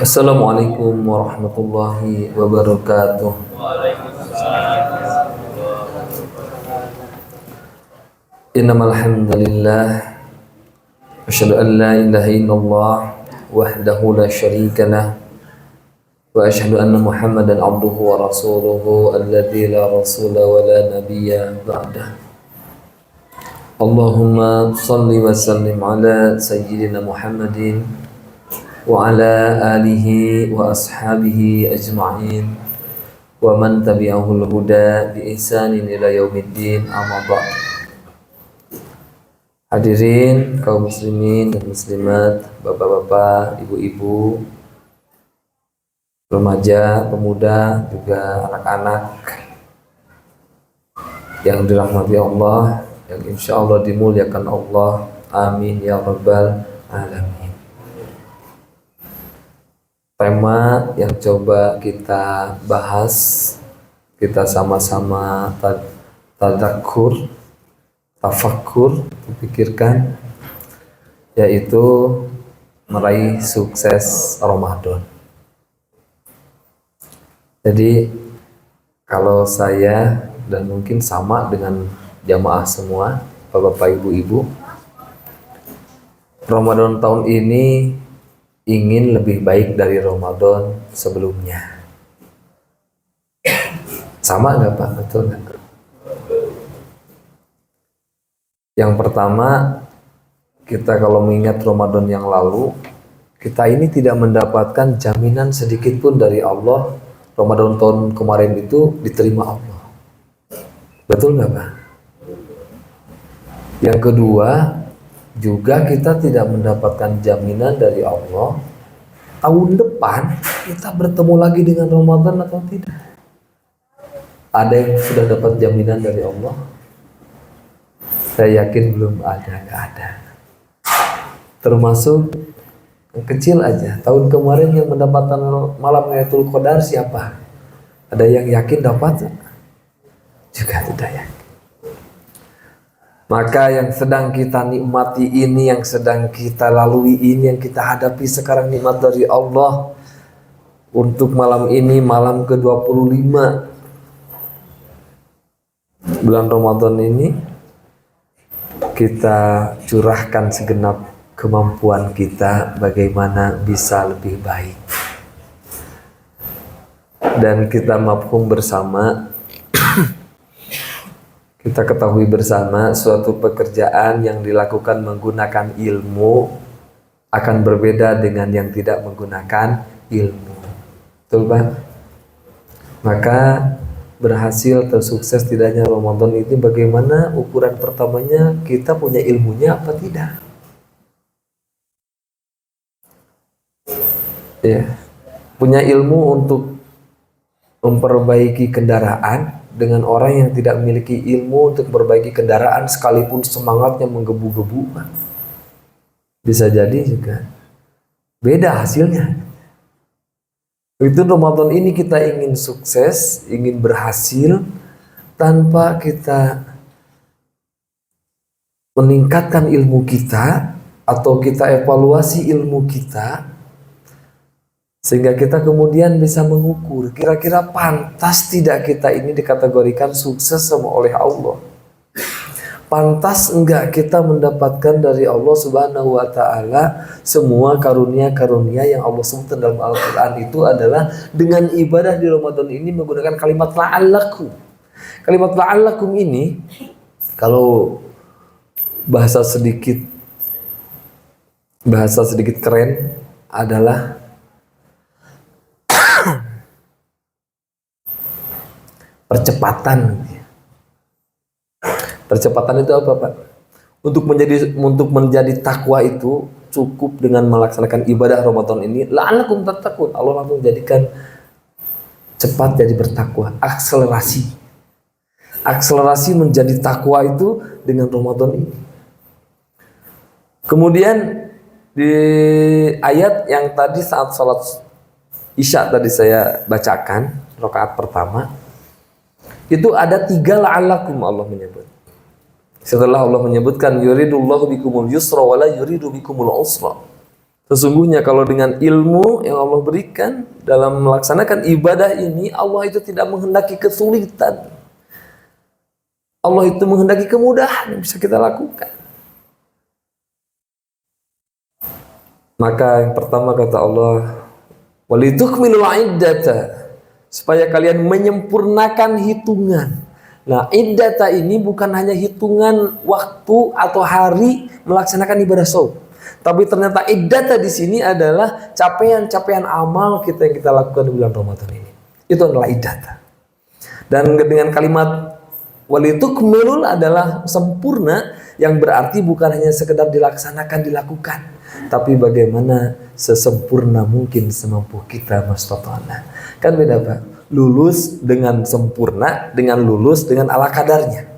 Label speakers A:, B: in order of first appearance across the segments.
A: Assalamualaikum warahmatullahi wabarakatuh. Innamal hamdalillah asyhadu an la ilaha illallah wahdahu la syarika lah wa asyhadu anna Muhammadan abduhu wa rasuluhu alladzi la rasula wa la nabiyya ba'dah. Allahumma shalli wa sallim ala sayyidina Muhammadin wa ala alihi wa ashabihi ajma'in wa man tabi'ahul huda bi ihsanin ila yaumiddin, amma ba'd. Hadirin kaum muslimin dan muslimat, bapak-bapak, ibu-ibu, remaja, pemuda, juga anak-anak yang dirahmati Allah, yang insya Allah dimuliakan Allah, amin ya rabbal alamin. Tema yang coba kita bahas, kita sama-sama tadakkur, tafakkur, pikirkan, yaitu meraih sukses Ramadan. Jadi kalau saya dan mungkin sama dengan jamaah semua, bapak-bapak, ibu-ibu, Ramadan tahun ini ingin lebih baik dari Ramadan sebelumnya. Sama nggak Pak? Betul nggak? Yang pertama, kita kalau mengingat Ramadan yang lalu, kita ini tidak mendapatkan jaminan sedikit pun dari Allah Ramadan tahun kemarin itu diterima Allah. Betul nggak Pak? Yang kedua, juga kita tidak mendapatkan jaminan dari Allah tahun depan kita bertemu lagi dengan Ramadan atau tidak. Ada yang sudah dapat jaminan dari Allah? Saya yakin belum ada, nggak ada. Termasuk yang kecil aja. Tahun kemarin yang mendapatkan malam Lailatul Qadar siapa? Ada yang yakin dapat? Juga tidak yakin. Maka yang sedang kita nikmati ini, yang sedang kita lalui ini, yang kita hadapi sekarang, nikmat dari Allah untuk malam ini, malam ke-25 bulan Ramadan ini, kita curahkan segenap kemampuan kita bagaimana bisa lebih baik. Dan kita mafhum bersama, kita ketahui bersama, suatu pekerjaan yang dilakukan menggunakan ilmu akan berbeda dengan yang tidak menggunakan ilmu. Betul Pak? Maka berhasil atau sukses tidaknya Ramadan ini bagaimana ukuran pertamanya, kita punya ilmunya apa tidak? Ya, punya ilmu untuk memperbaiki kendaraan dengan orang yang tidak memiliki ilmu untuk memperbaiki kendaraan sekalipun semangatnya menggebu-gebu, bisa jadi juga beda hasilnya. Itu Ramadan ini kita ingin sukses, ingin berhasil tanpa kita meningkatkan ilmu kita atau kita evaluasi ilmu kita, sehingga kita kemudian bisa mengukur kira-kira pantas tidak kita ini dikategorikan sukses sama oleh Allah. Pantas enggak kita mendapatkan dari Allah Subhanahu wa Ta'ala semua karunia-karunia yang Allah sebutkan dalam Al-Quran itu adalah dengan ibadah di Ramadan ini menggunakan kalimat la'allakum. Kalimat la'allakum ini, kalau bahasa sedikit keren adalah percepatan. Percepatan itu apa Pak? Untuk menjadi takwa itu cukup dengan melaksanakan ibadah Ramadan ini, la'allakum tattaqun. Allah langsung jadikan cepat jadi bertakwa, akselerasi menjadi takwa itu dengan Ramadan ini. Kemudian di ayat yang tadi saat sholat Isya tadi saya bacakan, rakaat pertama, itu ada 3 la'allakum Allah menyebut. Setelah Allah menyebutkan yuridullahu bikumul yusra wala yuridu bikumul usra, Sesungguhnya kalau dengan ilmu yang Allah berikan dalam melaksanakan ibadah ini, Allah itu tidak menghendaki kesulitan. Allah itu menghendaki kemudahan yang bisa kita lakukan. Maka yang pertama kata Allah, walitukmilul iddata, supaya kalian menyempurnakan hitungan. Nah, iddata ini bukan hanya hitungan waktu atau hari melaksanakan ibadah saum. Tapi ternyata iddata di sini adalah capaian-capaian amal kita yang kita lakukan di bulan Ramadan ini. Itu adalah iddata. Dan dengan kalimat walitukmilul adalah sempurna, yang berarti bukan hanya sekedar dilaksanakan, dilakukan, tapi bagaimana sesempurna mungkin semampu kita mastata'na. Kan beda Pak, lulus dengan sempurna dengan lulus dengan ala kadarnya.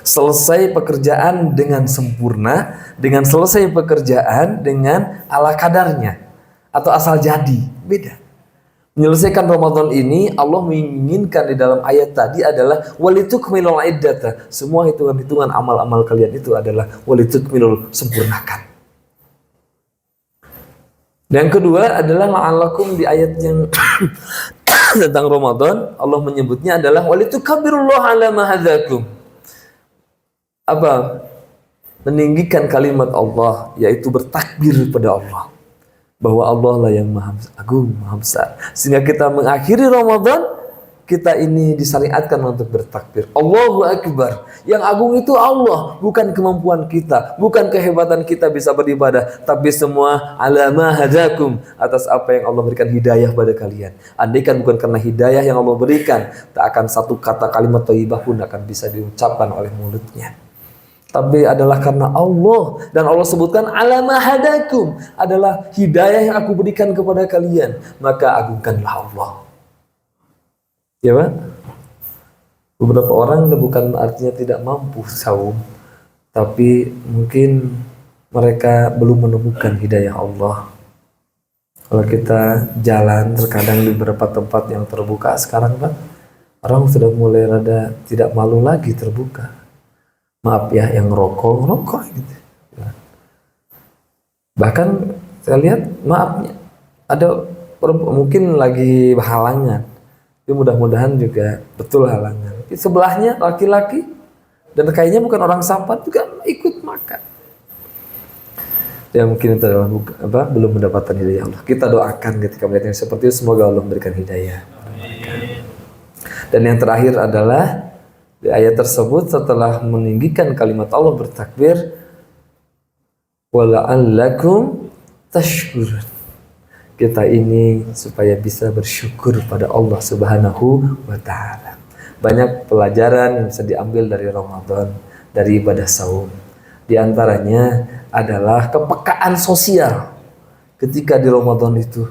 A: Selesai pekerjaan dengan sempurna dengan selesai pekerjaan dengan ala kadarnya atau asal jadi, beda. Menyelesaikan Ramadan ini Allah menginginkan di dalam ayat tadi adalah walitukmilul iddata. Semua hitungan-hitungan amal-amal kalian itu adalah walitukmilul, sempurnakan. Dan yang kedua adalah la'allakum, di ayat yang tentang Ramadan Allah menyebutnya adalah walitukabbirullaha ala ma hadakum. Apa? Meninggikan kalimat Allah, yaitu bertakbir pada Allah, bahwa Allah lah yang maha agung, maha besar. Sehingga kita mengakhiri Ramadan, kita ini disyariatkan untuk bertakbir. Allahu Akbar. Yang agung itu Allah, bukan kemampuan kita, bukan kehebatan kita bisa beribadah, tapi semua ala ma hadakum, atas apa yang Allah berikan hidayah pada kalian. Andaikan bukan karena hidayah yang Allah berikan, tak akan satu kata kalimat thayyibah pun akan bisa diucapkan oleh mulutnya. Tapi adalah karena Allah, dan Allah sebutkan ala ma hadakum, adalah hidayah yang aku berikan kepada kalian, maka agungkanlah Allah. Ya Pak? Beberapa orang bukan artinya tidak mampu saum, tapi mungkin mereka belum menemukan hidayah Allah. Kalau kita jalan terkadang di beberapa tempat yang terbuka sekarang Pak, orang sudah mulai rada tidak malu lagi terbuka. Maaf ya, yang rokok gitu. Bahkan saya lihat, maafnya ada mungkin lagi halangan, tapi mudah-mudahan juga betul halangan. Di sebelahnya laki-laki dan kayaknya bukan orang Sampang juga ikut makan. Ya mungkin itu adalah belum mendapatkan hidayah Allah. Kita doakan ketika melihat yang seperti itu, semoga Allah memberikan hidayah. Dan yang terakhir adalah di ayat tersebut setelah meninggikan kalimat Allah bertakbir, wala'allakum tashkurun. Kita ini supaya bisa bersyukur pada Allah Subhanahu wa ta'ala. Banyak pelajaran yang bisa diambil dari Ramadan, dari ibadah saum. Di antaranya adalah kepekaan sosial ketika di Ramadan itu.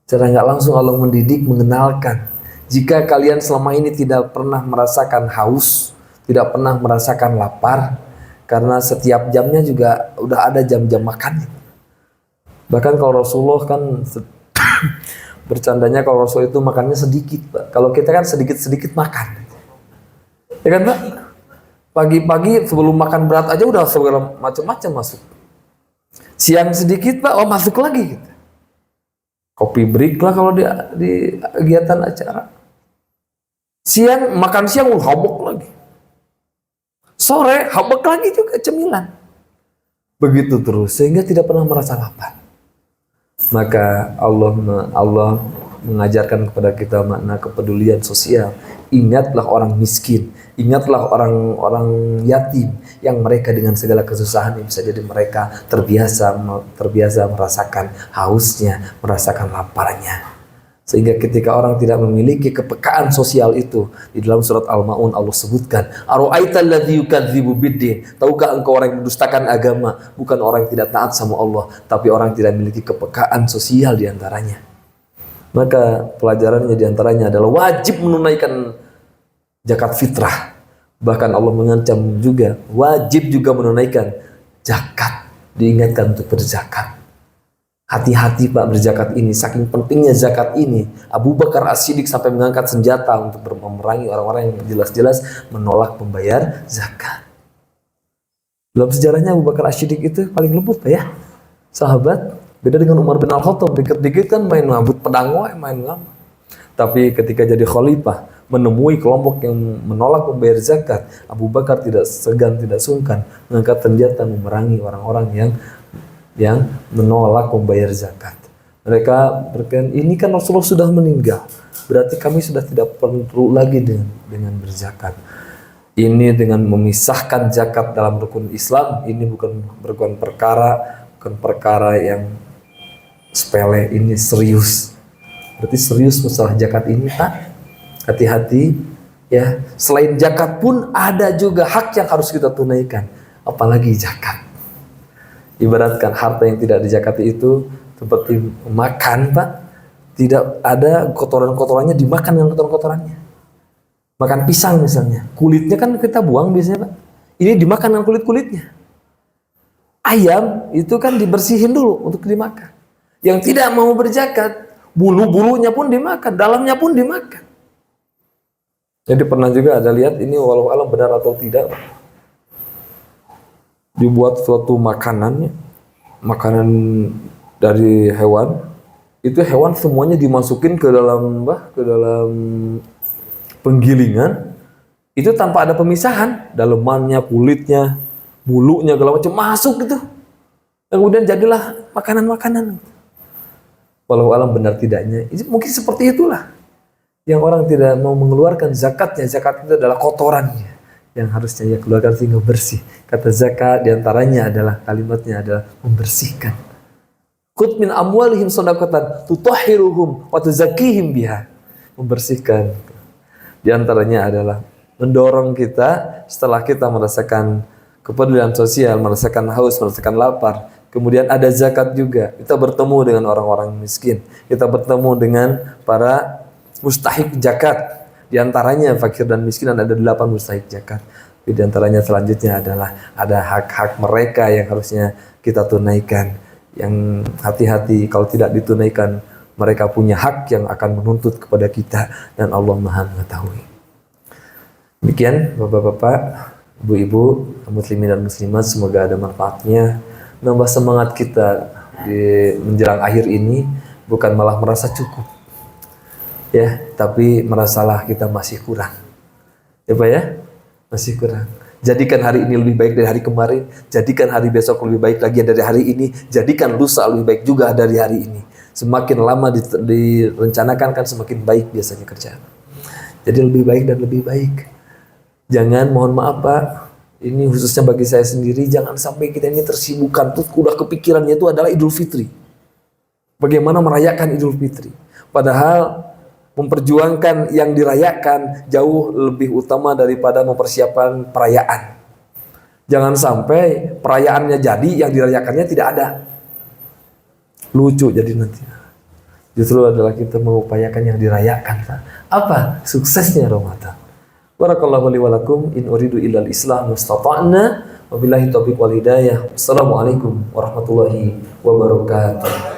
A: Secara nggak langsung Allah mendidik, mengenalkan. Jika kalian selama ini tidak pernah merasakan haus, tidak pernah merasakan lapar, karena setiap jamnya juga udah ada jam-jam makan. Bahkan kalau Rasulullah kan bercandanya kalau Rasul itu makannya sedikit, Pak. Kalau kita kan sedikit-sedikit makan. Ya kan, Pak? Pagi-pagi sebelum makan berat aja udah segala macam-macam masuk. Siang sedikit, Pak, oh masuk lagi gitu. Kopi break lah kalau di kegiatan acara. Siang, makan siang, habok lagi. Sore, habok lagi juga cemilan. Begitu terus, sehingga tidak pernah merasa lapar. Maka Allah mengajarkan kepada kita makna kepedulian sosial. Ingatlah orang miskin, ingatlah orang yatim, yang mereka dengan segala kesusahan yang bisa jadi mereka terbiasa merasakan hausnya, merasakan laparnya. Sehingga ketika orang tidak memiliki kepekaan sosial itu, di dalam surat Al-Ma'un Allah sebutkan, ara'aital ladzi yukadzibu biddin. Tahukah engkau orang yang mendustakan agama? Bukan orang yang tidak taat sama Allah, tapi orang yang tidak memiliki kepekaan sosial di antaranya. Maka pelajarannya di antaranya adalah wajib menunaikan zakat fitrah. Bahkan Allah mengancam juga, wajib juga menunaikan zakat. Diingatkan untuk berzakat. Hati-hati Pak berzakat ini, saking pentingnya zakat ini. Abu Bakar As-Siddiq sampai mengangkat senjata untuk memerangi orang-orang yang jelas-jelas menolak membayar zakat. Dalam sejarahnya Abu Bakar As-Siddiq itu paling lembut Pak ya. sahabat. Beda dengan Umar bin Al-Khattab, dikit-dikit kan main ngabut pedang, main ngabut. Tapi ketika jadi khalifah, menemui kelompok yang menolak membayar zakat, Abu Bakar tidak segan, tidak sungkan mengangkat senjata memerangi orang-orang yang menolak membayar zakat. Mereka berkata, ini kan Rasulullah sudah meninggal, berarti kami sudah tidak perlu lagi dengan berzakat. Ini dengan memisahkan zakat dalam rukun Islam, ini bukan perkara yang sepele, ini serius. Berarti serius masalah zakat ini, Pak. Hati-hati ya. Selain zakat pun ada juga hak yang harus kita tunaikan, apalagi zakat. Ibaratkan harta yang tidak dizakati itu seperti makan, Pak. Tidak ada kotoran-kotorannya dimakan dengan kotoran-kotorannya. Makan pisang misalnya, kulitnya kan kita buang biasanya, Pak. Ini dimakan dengan kulit-kulitnya. Ayam itu kan dibersihin dulu untuk dimakan. Yang tidak mau berzakat, bulu-bulunya pun dimakan, dalamnya pun dimakan. Jadi pernah juga ada lihat, ini walau alam benar atau tidak, dibuat suatu makanan dari hewan, itu hewan semuanya dimasukin ke dalam penggilingan, itu tanpa ada pemisahan, dalemannya, kulitnya, bulunya, segala macam masuk gitu. Kemudian jadilah makanan-makanan. Walau alam benar tidaknya, mungkin seperti itulah yang orang tidak mau mengeluarkan zakatnya. Zakat itu adalah kotorannya yang harusnya ia keluarkan sehingga bersih. Kata zakat diantaranya adalah, kalimatnya adalah membersihkan. Khudh min amwalihim shadaqatan tutahhiruhum wa tuzakkihim biha. Membersihkan. Diantaranya adalah mendorong kita setelah kita merasakan kepedulian sosial, merasakan haus, merasakan lapar. Kemudian ada zakat juga. Kita bertemu dengan orang-orang miskin. Kita bertemu dengan para mustahik zakat. Di antaranya fakir dan miskin ada 8 mustahik zakat. Di antaranya selanjutnya adalah ada hak-hak mereka yang harusnya kita tunaikan. Yang hati-hati kalau tidak ditunaikan, mereka punya hak yang akan menuntut kepada kita dan Allah Maha mengetahui. Demikian Bapak-bapak, Ibu-ibu, muslimin dan muslimat, semoga ada manfaatnya. Nambah semangat kita di menjelang akhir ini, bukan malah merasa cukup ya, tapi merasalah kita masih kurang ya Pak ya, masih kurang. Jadikan hari ini lebih baik dari hari kemarin, jadikan hari besok lebih baik lagi dari hari ini, jadikan lusa lebih baik juga dari hari ini. Semakin lama direncanakan kan semakin baik biasanya kerjaan. Jadi lebih baik dan lebih baik. Jangan, mohon maaf Pak, ini khususnya bagi saya sendiri, jangan sampai kita ini tersibukkan tuh udah kepikirannya itu adalah Idul Fitri. Bagaimana merayakan Idul Fitri? Padahal memperjuangkan yang dirayakan jauh lebih utama daripada mempersiapkan perayaan. Jangan sampai perayaannya jadi, yang dirayakannya tidak ada. Lucu jadi nanti. Justru adalah kita mengupayakan yang dirayakan. Apa? Suksesnya Ramadan. Barakallahu li wa lakum, in uridu illal islah mustata'na, wabillahi taufiq wal hidayah. Wassalamualaikum warahmatullahi wabarakatuh.